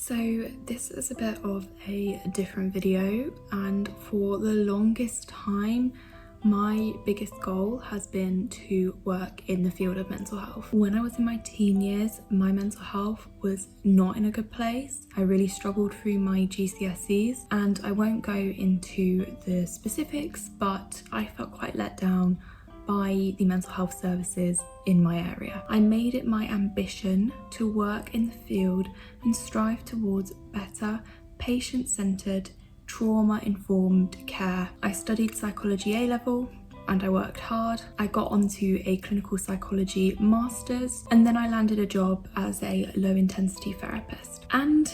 So this is a bit of a different video, and for the longest time my biggest goal has been to work in the field of mental health. When I was in my teen years, my mental health was not in a good place. I really struggled through my GCSEs, and I won't go into the specifics, but I felt quite let down by the mental health services in my area. I made it my ambition to work in the field and strive towards better, patient-centred, trauma-informed care. I studied psychology A-level and I worked hard. I got onto a clinical psychology master's, and then I landed a job as a low-intensity therapist. And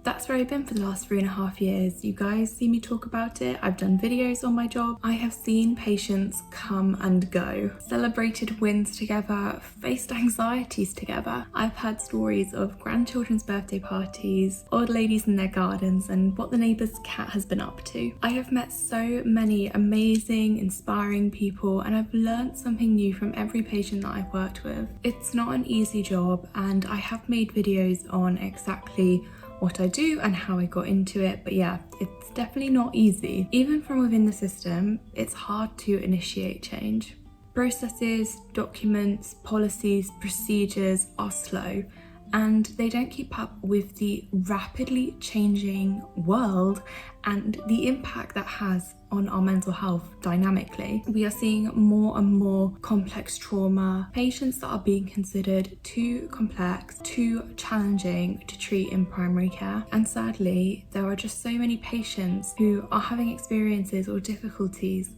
that's where I've been for the last 3.5 years. You guys see me talk about it. I've done videos on my job. I have seen patients come and go, celebrated wins together, faced anxieties together. I've heard stories of grandchildren's birthday parties, old ladies in their gardens, and what the neighbour's cat has been up to. I have met so many amazing, inspiring people, and I've learned something new from every patient that I've worked with. It's not an easy job, and I have made videos on exactly what I do and how I got into it, but yeah, it's definitely not easy. Even from within the system, it's hard to initiate change. Processes, documents, policies, procedures are slow, and they don't keep up with the rapidly changing world and the impact that has on our mental health dynamically. We are seeing more and more complex trauma, patients that are being considered too complex, too challenging to treat in primary care. And sadly, there are just so many patients who are having experiences or difficulties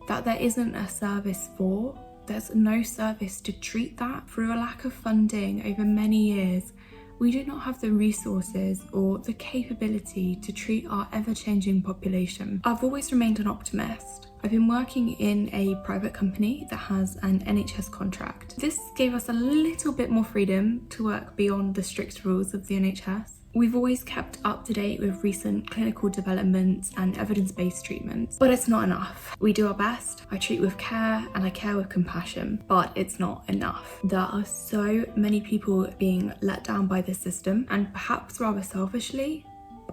that there isn't a service for. There's no service to treat that. Through a lack of funding over many years, we do not have the resources or the capability to treat our ever-changing population. I've always remained an optimist. I've been working in a private company that has an NHS contract. This gave us a little bit more freedom to work beyond the strict rules of the NHS. We've always kept up to date with recent clinical developments and evidence-based treatments, but it's not enough. We do our best. I treat with care and I care with compassion, but it's not enough. There are so many people being let down by the system, and perhaps rather selfishly,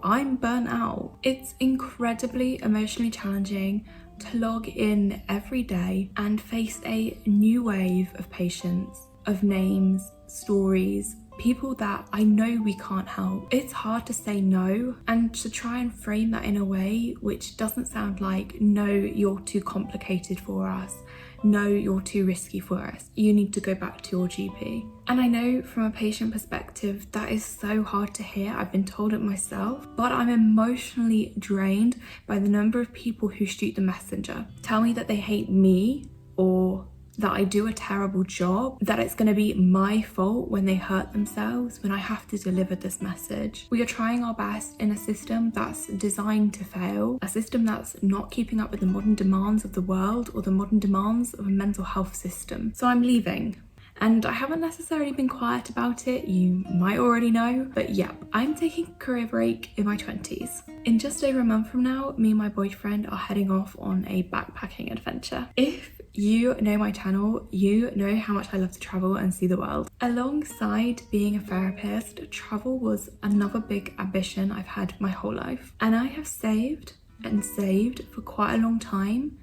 I'm burnt out. It's incredibly emotionally challenging to log in every day and face a new wave of patients, of names, stories, people that I know we can't help. It's hard to say no and to try and frame that in a way which doesn't sound like, no, you're too complicated for us. No, you're too risky for us. You need to go back to your GP. And I know from a patient perspective, that is so hard to hear. I've been told it myself, but I'm emotionally drained by the number of people who shoot the messenger. Tell me that they hate me, or that I do a terrible job, that it's going to be my fault when they hurt themselves, when I have to deliver this message. We are trying our best in a system that's designed to fail, a system that's not keeping up with the modern demands of the world or the modern demands of a mental health system. So I'm leaving. And I haven't necessarily been quiet about it, you might already know, but yeah, I'm taking a career break in my 20s. In just over a month from now, me and my boyfriend are heading off on a backpacking adventure. If you know my channel, you know how much I love to travel and see the world. Alongside being a therapist, travel was another big ambition I've had my whole life. And I have saved and saved for quite a long time,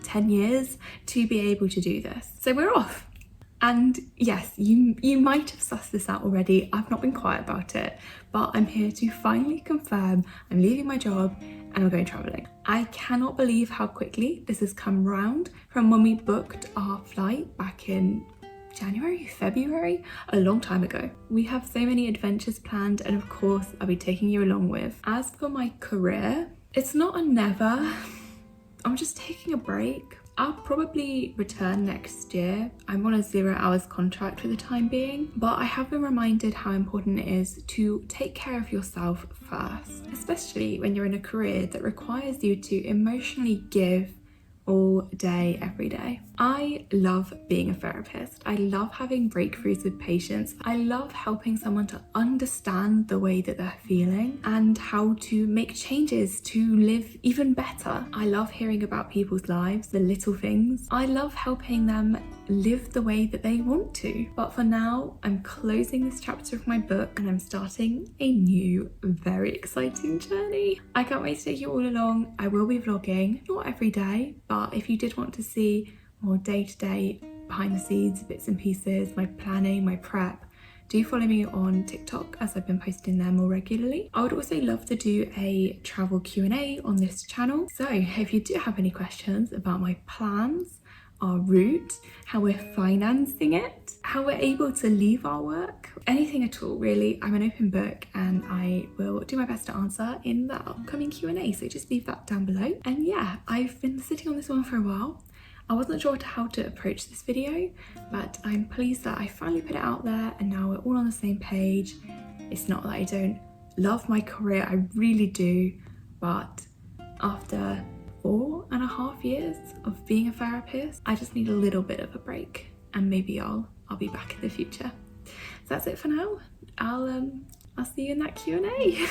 10 years, to be able to do this. So we're off. And yes, you might have sussed this out already. I've not been quiet about it, but I'm here to finally confirm I'm leaving my job and I'm going travelling. I cannot believe how quickly this has come round from when we booked our flight back in January, February, a long time ago. We have so many adventures planned, and of course I'll be taking you along with. As for my career, it's not a never. I'm just taking a break. I'll probably return next year. I'm on a 0 hours contract for the time being, but I have been reminded how important it is to take care of yourself first, especially when you're in a career that requires you to emotionally give all day, every day. I love being a therapist. I love having breakthroughs with patients. I love helping someone to understand the way that they're feeling and how to make changes to live even better. I love hearing about people's lives, the little things. I love helping them live the way that they want to. But for now, I'm closing this chapter of my book and I'm starting a new, very exciting journey. I can't wait to take you all along. I will be vlogging, not every day, but if you did want to see more day-to-day behind the scenes bits and pieces, my planning, my prep, do follow me on TikTok as I've been posting there more regularly. I would also love to do a travel Q&A on this channel. So if you do have any questions about my plans, our route, how we're financing it, how we're able to leave our work, anything at all really, I'm an open book and I will do my best to answer in the upcoming Q&A. So just leave that down below. And yeah, I've been sitting on this one for a while. I wasn't sure how to approach this video, but I'm pleased that I finally put it out there and now we're all on the same page. It's not that I don't love my career, I really do, but after 4.5 years of being a therapist, I just need a little bit of a break and maybe I'll be back in the future. So that's it for now. I'll see you in that Q&A.